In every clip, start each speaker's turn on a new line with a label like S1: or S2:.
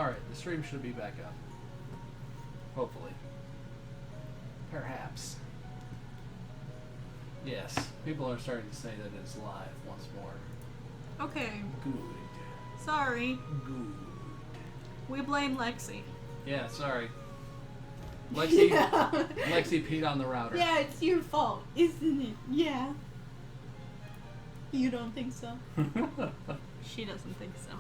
S1: Alright, the stream should be back up. Hopefully. Perhaps. Yes, people are starting to say that it's live once more.
S2: Okay.
S1: Good.
S2: Sorry.
S1: Good.
S2: We blame Lexi.
S1: Yeah, sorry. Lexi,
S3: Yeah.
S1: Lexi peed on the router.
S3: Yeah, it's your fault, isn't it? Yeah. You don't think so?
S2: She doesn't think so.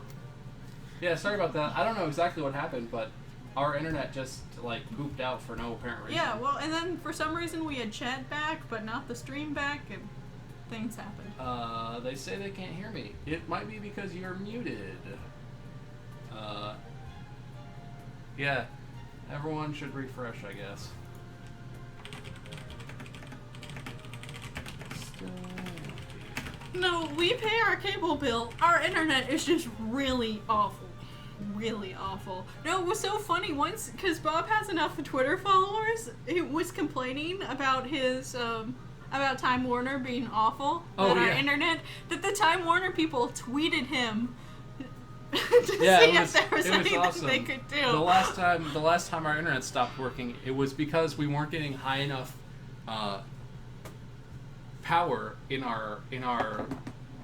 S1: Yeah, sorry about that. I don't know exactly what happened, but our internet just, like, pooped out for no apparent reason.
S2: Yeah, well, and then for some reason we had chat back, but not the stream back, and things happened.
S1: They say they can't hear me. It might be because you're muted. Yeah. Everyone should refresh, I guess.
S2: No, we pay our cable bill. Our internet is just really awful. Really awful. No, it was so funny once, because Bob has enough Twitter followers, he was complaining about his, about Time Warner being awful on our internet, that the Time Warner people tweeted him to see if there was anything
S1: awesome.
S2: they could do.
S1: The last time our internet stopped working, it was because we weren't getting high enough power in our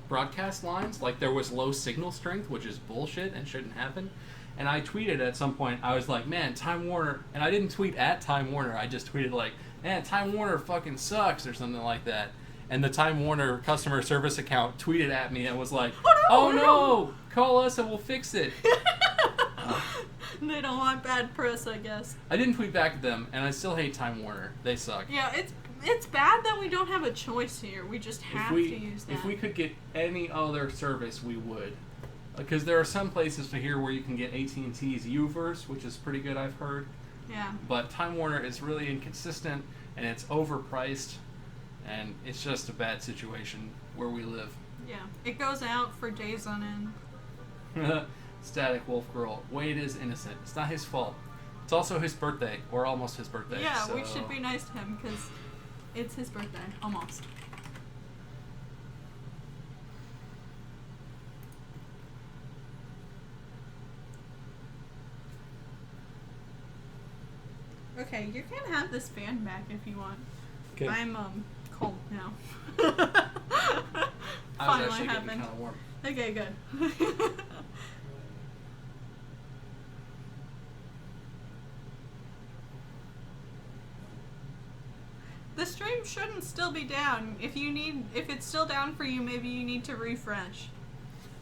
S1: broadcast lines. Like, there was low signal strength, which is bullshit and shouldn't happen. And I tweeted at some point, I was like, man, Time Warner, and I didn't tweet at Time Warner, I just tweeted like, man, Time Warner fucking sucks, or something like that. And the Time Warner customer service account tweeted at me and was like, oh no, call us and we'll fix it.
S2: They don't want bad press, I guess.
S1: I didn't tweet back at them, and I still hate Time Warner. They suck.
S2: Yeah, it's bad that we don't have a choice here. We just have to use that.
S1: If we could get any other service, we would. Because there are some places to here where you can get AT&T's Uverse, which is pretty good, I've heard.
S2: Yeah.
S1: But Time Warner is really inconsistent, and it's overpriced, and it's just a bad situation where we live.
S2: Yeah. It goes out for days on end.
S1: Static Wolf Girl. Wade is innocent. It's not his fault. It's also his birthday, or almost his birthday.
S2: Yeah,
S1: so...
S2: we should be nice to him, because it's his birthday. Almost. Okay, you can have this fan back if you want.
S1: Okay.
S2: I'm cold now.
S1: I was actually getting kind of warm.
S2: Okay, good. The stream shouldn't still be down. If it's still down for you, maybe you need to refresh.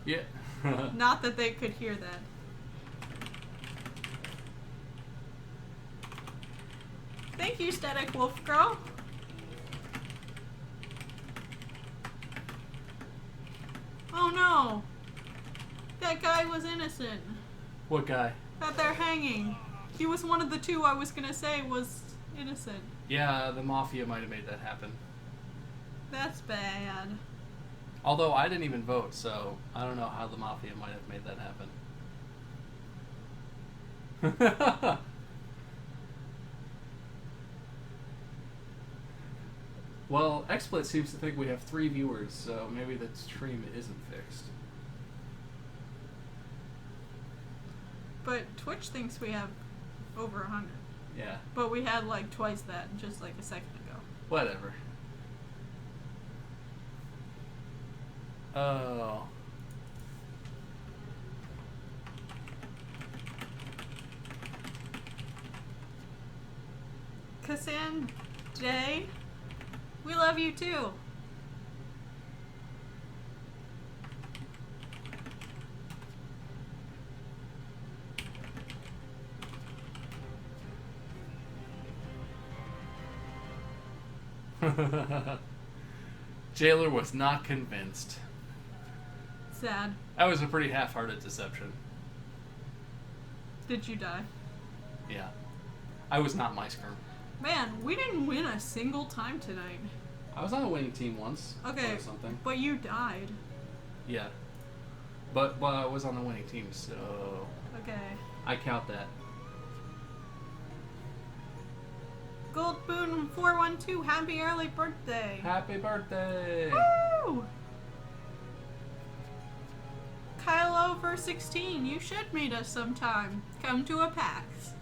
S1: Yeah.
S2: Not that they could hear that. Thank you, Static Wolf Girl. Oh no! That guy was innocent.
S1: What guy?
S2: That they're hanging. He was one of the two I was gonna say was innocent.
S1: Yeah, the Mafia might have made that happen.
S2: That's bad.
S1: Although I didn't even vote, so I don't know how the Mafia might have made that happen. Well, XSplit seems to think we have 3 viewers, so maybe the stream isn't fixed.
S2: But Twitch thinks we have over 100.
S1: Yeah.
S2: But we had like twice that just like a second ago.
S1: Whatever. Oh.
S2: Kassan J, we love you too.
S1: Jailer was not convinced.
S2: Sad.
S1: That was a pretty half-hearted deception.
S2: Did you die?
S1: Yeah. I was not Meisker.
S2: Man, we didn't win a single time tonight.
S1: I was on a winning team once.
S2: Okay,
S1: or something.
S2: but you died.
S1: Yeah. But I was on the winning team, so...
S2: Okay.
S1: I count that.
S2: Gold Boon 412, happy early birthday.
S1: Happy birthday!
S2: Woo! Kylo over 16. You should meet us sometime. Come to a PAX.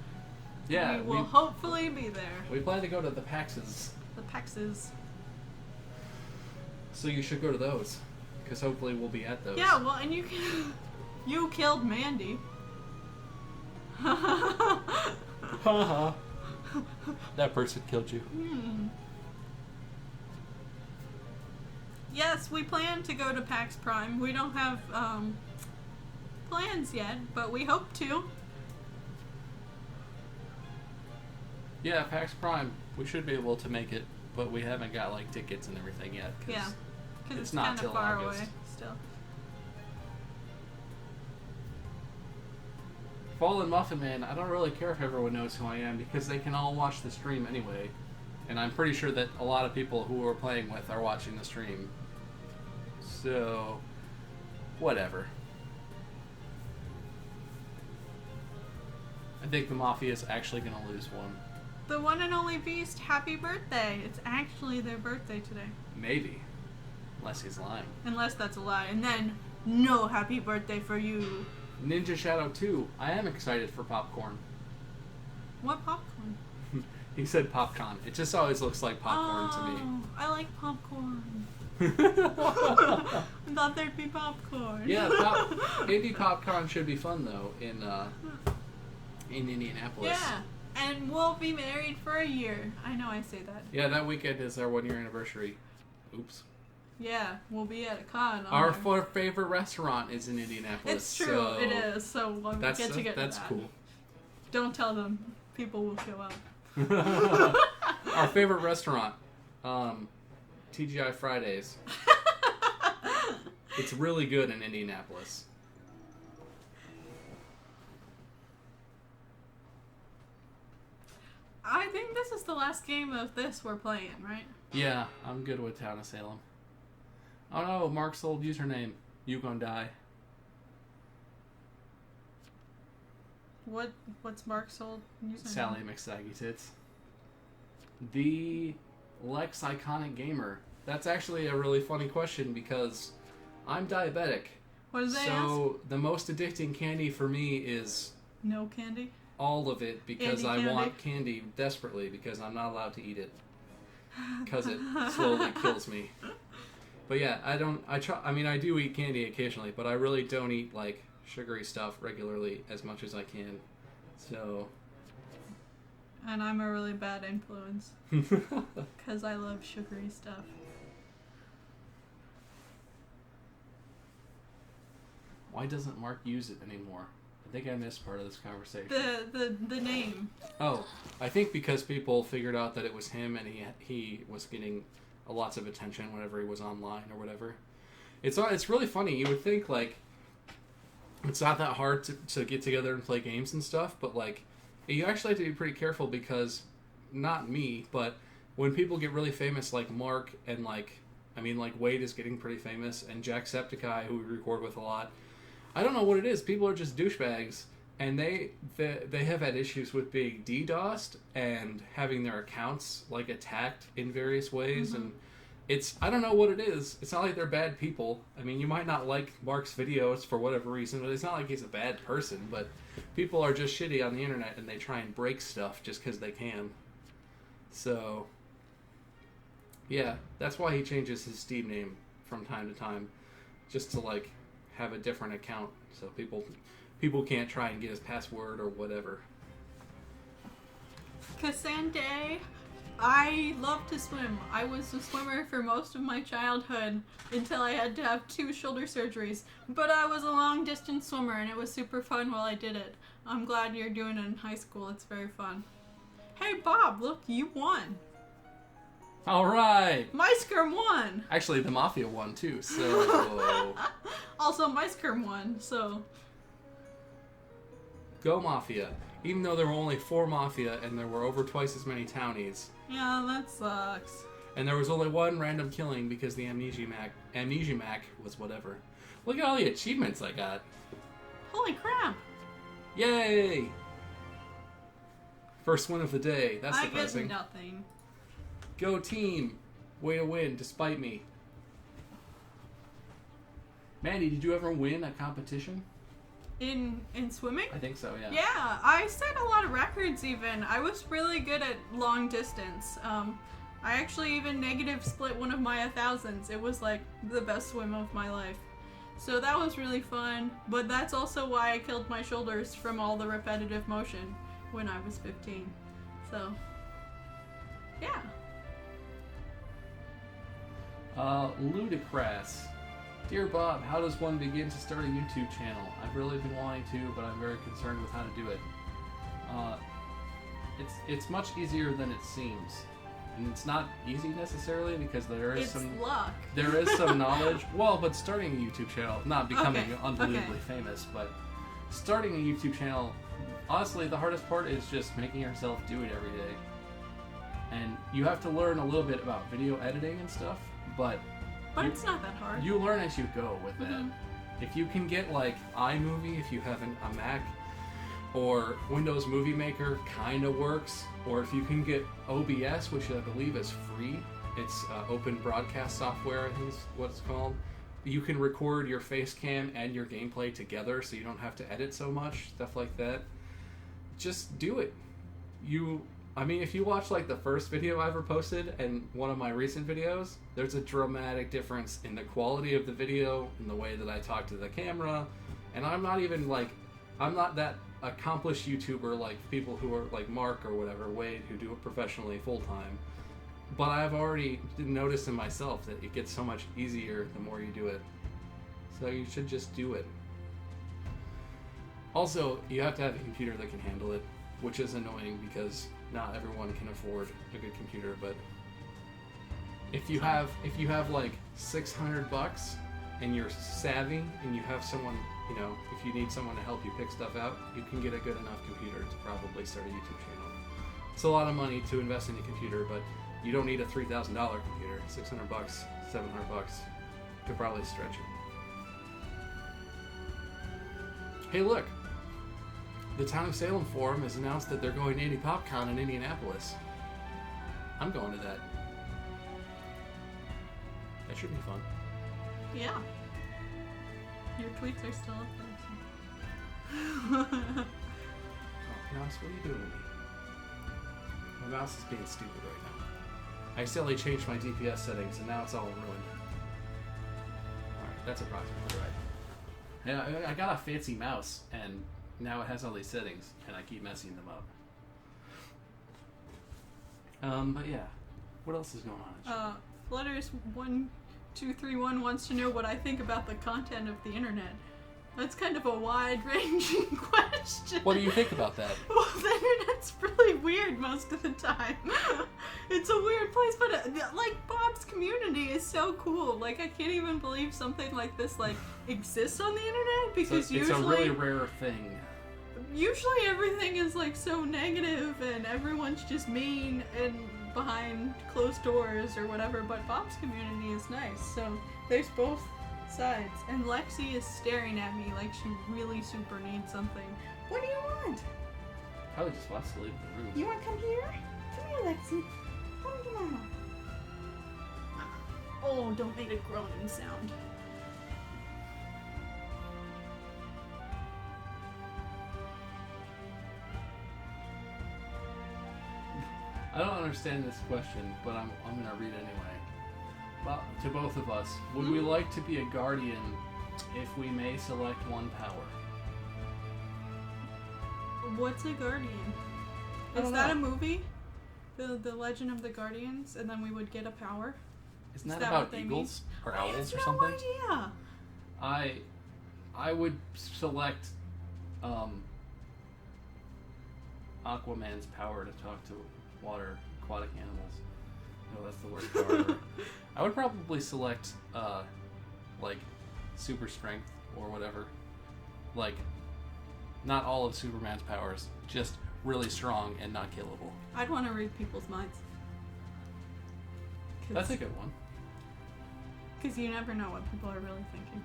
S1: Yeah,
S2: we will hopefully be there.
S1: We plan to go to the PAXs.
S2: The PAXs.
S1: So you should go to those, because hopefully we'll be at those.
S2: Yeah, well, and you killed Mandy.
S1: Haha. That person killed you.
S2: Yes, we plan to go to PAX Prime. We don't have plans yet, but we hope to.
S1: Yeah, PAX Prime. We should be able to make it, but we haven't got like tickets and everything yet.
S2: Yeah, because
S1: it's
S2: it's
S1: not
S2: kind
S1: till
S2: of far
S1: August.
S2: away still.
S1: Fallen Muffin Man, I don't really care if everyone knows who I am because they can all watch the stream anyway. And I'm pretty sure that a lot of people who we're playing with are watching the stream. So, whatever. I think the Mafia is actually going to lose one.
S2: The one and only Beast, happy birthday. It's actually their birthday today.
S1: Maybe. Unless he's lying.
S2: Unless that's a lie. And then, no happy birthday for you.
S1: Ninja Shadow 2. I am excited for popcorn.
S2: What popcorn?
S1: He said popcorn. It just always looks like popcorn to me.
S2: I like popcorn. I thought there'd be popcorn.
S1: Yeah, indie popcorn should be fun though in Indianapolis.
S2: Yeah, and we'll be married for a year. I know I say that.
S1: Yeah, that weekend is our 1 year anniversary. Oops.
S2: Yeah, we'll be at a con.
S1: Our favorite restaurant is in Indianapolis.
S2: It's true,
S1: so
S2: it is. So we'll get together.
S1: That's cool.
S2: Don't tell them. People will show up.
S1: Our favorite restaurant, TGI Fridays. It's really good in Indianapolis.
S2: I think this is the last game of this we're playing, right?
S1: Yeah, I'm good with Town of Salem. Oh no, Mark's old username. You gonna die.
S2: What's Mark's old username?
S1: Sally McSaggy Tits. The Lex Iconic Gamer. That's actually a really funny question because I'm diabetic.
S2: What does they
S1: So the most addicting candy for me is
S2: no candy?
S1: all of it because
S2: Andy
S1: I
S2: candy?
S1: want candy desperately because I'm not allowed to eat it because it slowly kills me. But yeah, I do eat candy occasionally, but I really don't eat like sugary stuff regularly as much as I can. So.
S2: And I'm a really bad influence because I love sugary stuff.
S1: Why doesn't Mark use it anymore? I think I missed part of this conversation.
S2: The name.
S1: Oh, I think because people figured out that it was him and he was getting lots of attention whenever he was online or whatever. It's really funny. You would think like it's not that hard to get together and play games and stuff, but like you actually have to be pretty careful because not me, but when people get really famous like Mark and like Wade is getting pretty famous and Jacksepticeye, who we record with a lot. I don't know what it is. People are just douchebags, and they have had issues with being DDoSed and having their accounts like attacked in various ways, and I don't know what it is. It's not like they're bad people. I mean, you might not like Mark's videos for whatever reason, but it's not like he's a bad person. But people are just shitty on the internet, and they try and break stuff just because they can. So, yeah, that's why he changes his Steam name from time to time, just to like have a different account so people can't try and get his password or whatever.
S2: Cassandre, I love to swim. I was a swimmer for most of my childhood until I had to have 2 shoulder surgeries. But I was a long distance swimmer and it was super fun while I did it. I'm glad you're doing it in high school. It's very fun. Hey Bob, look, you won.
S1: All right.
S2: MySkerm won.
S1: Actually, the Mafia won too. So
S2: Also, MySkerm won. So
S1: go Mafia. Even though there were only 4 Mafia and there were over twice as many townies.
S2: yeah, that sucks.
S1: And there was only 1 random killing because the Amnesia Mac was whatever. Look at all the achievements I got.
S2: Holy crap.
S1: Yay! First win of the day. That's
S2: I get
S1: depressing.
S2: nothing.
S1: Go team! Way to win, despite me. Mandy, did you ever win a competition?
S2: In swimming?
S1: I think so, yeah.
S2: Yeah, I set a lot of records even. I was really good at long distance. I actually even negative split one of my 1,000s. It was like the best swim of my life. So that was really fun, but that's also why I killed my shoulders from all the repetitive motion when I was 15. So, yeah.
S1: Ludicrous. Dear Bob, how does one begin to start a YouTube channel? I've really been wanting to, but I'm very concerned with how to do it. It's much easier than it seems. And it's not easy necessarily because there is
S2: luck.
S1: There is some knowledge. Well, but starting a YouTube channel, not becoming unbelievably
S2: okay.
S1: famous, but starting a YouTube channel, honestly, the hardest part is just making yourself do it every day. And you have to learn a little bit about video editing and stuff, but
S2: it's not that hard.
S1: you learn as you go with that. If you can get like iMovie, if you have a Mac, or Windows Movie Maker kind of works, or if you can get OBS, which I believe is free, it's open broadcast software, I think is what it's called. You can record your face cam and your gameplay together so you don't have to edit so much, stuff like that. Just do it. If you watch like the first video I ever posted and one of my recent videos, there's a dramatic difference in the quality of the video, in the way that I talk to the camera, and I'm not that accomplished YouTuber like people who are like Mark or whatever, Wade, who do it professionally full time. But I've already noticed in myself that it gets so much easier the more you do it. So you should just do it. Also, you have to have a computer that can handle it, which is annoying because not everyone can afford a good computer, but if you have like $600 and you're savvy and you have someone, if you need someone to help you pick stuff out, you can get a good enough computer to probably start a YouTube channel. It's a lot of money to invest in a computer, but you don't need a $3,000 computer. $600, $700 could probably stretch it. Hey, look! The Town of Salem Forum has announced that they're going to Indie PopCon in Indianapolis. I'm going to that. That should be fun.
S2: Yeah. Your tweets are still up there.
S1: Oh, mouse, what are you doing to me? My mouse is being stupid right now. I accidentally changed my DPS settings and now it's all ruined. Alright, that's approximately right. Yeah, I got a fancy mouse and now it has all these settings and I keep messing them up. But yeah. What else is going on?
S2: Flutters1231 wants to know what I think about the content of the internet. That's kind of a wide-ranging question.
S1: What do you think about that?
S2: Well, the internet's really weird most of the time. It's a weird place, but Bob's community is so cool. Like, I can't even believe something like this exists on the internet because
S1: it's a really rare thing.
S2: Usually everything is so negative and everyone's just mean and behind closed doors or whatever, but Bob's community is nice. So there's both sides. And Lexi is staring at me like she really super needs something. What do you want?
S1: Probably just wants to leave the room.
S3: You want to come here? Come here, Lexi. Come on.
S2: Oh, don't make a groaning sound.
S1: I don't understand this question, but I'm going to read it anyway. Well, to both of us, would we like to be a guardian if we may select one power?
S2: What's a guardian? Is that a movie? The Legend of the Guardians, and then we would get a power?
S1: Isn't that about eagles or owls or something?
S2: I have no idea.
S1: I would select Aquaman's power to talk to aquatic animals. No, that's the worst power ever. I would probably select super strength or whatever. Not all of Superman's powers, just really strong and not killable.
S2: I'd want to read people's minds.
S1: That's a good one.
S2: Because you never know what people are really thinking.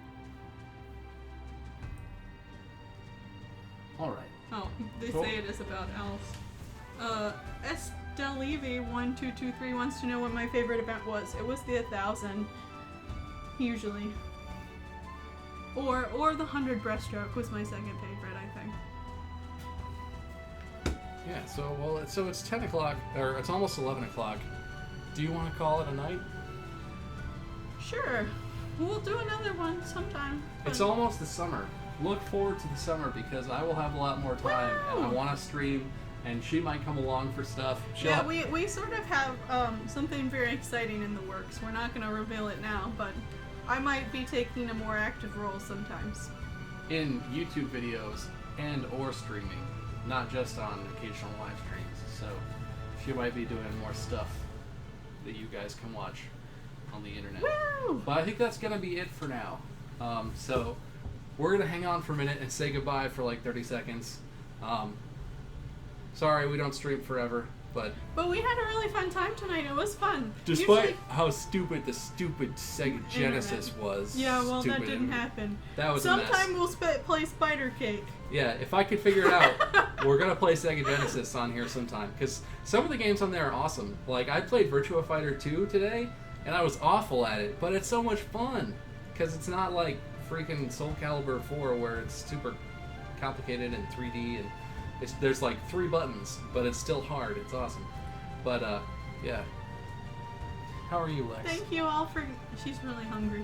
S1: Alright.
S2: Oh, they say it is about owls. Estelivi1223 wants to know what my favorite event was. It was the 1,000. Usually. Or the 100 breaststroke was my second favorite, I think.
S1: Yeah, so it's 10 o'clock, or it's almost 11 o'clock. Do you want to call it a night?
S2: Sure. We'll do another one sometime.
S1: It's almost the summer. Look forward to the summer because I will have a lot more time and I want to stream, and she might come along for stuff.
S2: Yeah, we sort of have something very exciting in the works. We're not going to reveal it now, but I might be taking a more active role sometimes.
S1: In YouTube videos and or streaming, not just on occasional live streams. So she might be doing more stuff that you guys can watch on the internet.
S2: Woo!
S1: But I think that's going to be it for now. So we're going to hang on for a minute and say goodbye for like 30 seconds. Sorry we don't stream forever, but
S2: we had a really fun time tonight. It was fun.
S1: Despite how stupid the stupid Sega Genesis was.
S2: Yeah, well, that
S1: stupid
S2: didn't happen.
S1: That was a mess.
S2: Sometime we'll play Spider Cake.
S1: Yeah, if I could figure it out, we're going to play Sega Genesis on here sometime. Because some of the games on there are awesome. Like, I played Virtua Fighter 2 today, and I was awful at it. But it's so much fun. Because it's not like freaking Soul Calibur 4 where it's super complicated and 3D. And there's like 3 buttons, but it's still hard. It's awesome. But, yeah. How are you, Lex?
S2: Thank you all for... She's really hungry.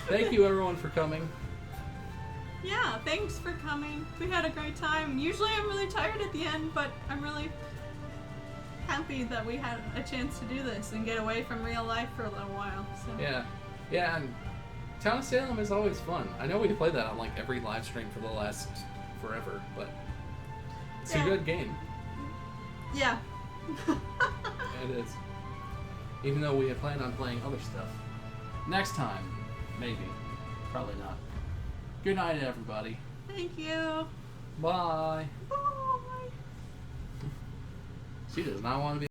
S1: Thank you, everyone, for coming.
S2: Yeah, thanks for coming. We had a great time. Usually I'm really tired at the end, but I'm really happy that we had a chance to do this and get away from real life for a little while. So.
S1: Yeah, and Town of Salem is always fun. I know we play that on like every live stream for the last forever, but it's a good game.
S2: Yeah.
S1: It is. Even though we had planned on playing other stuff. Next time, maybe. Probably not. Good night, everybody.
S2: Thank you.
S1: Bye.
S2: Bye.
S1: She does not want to be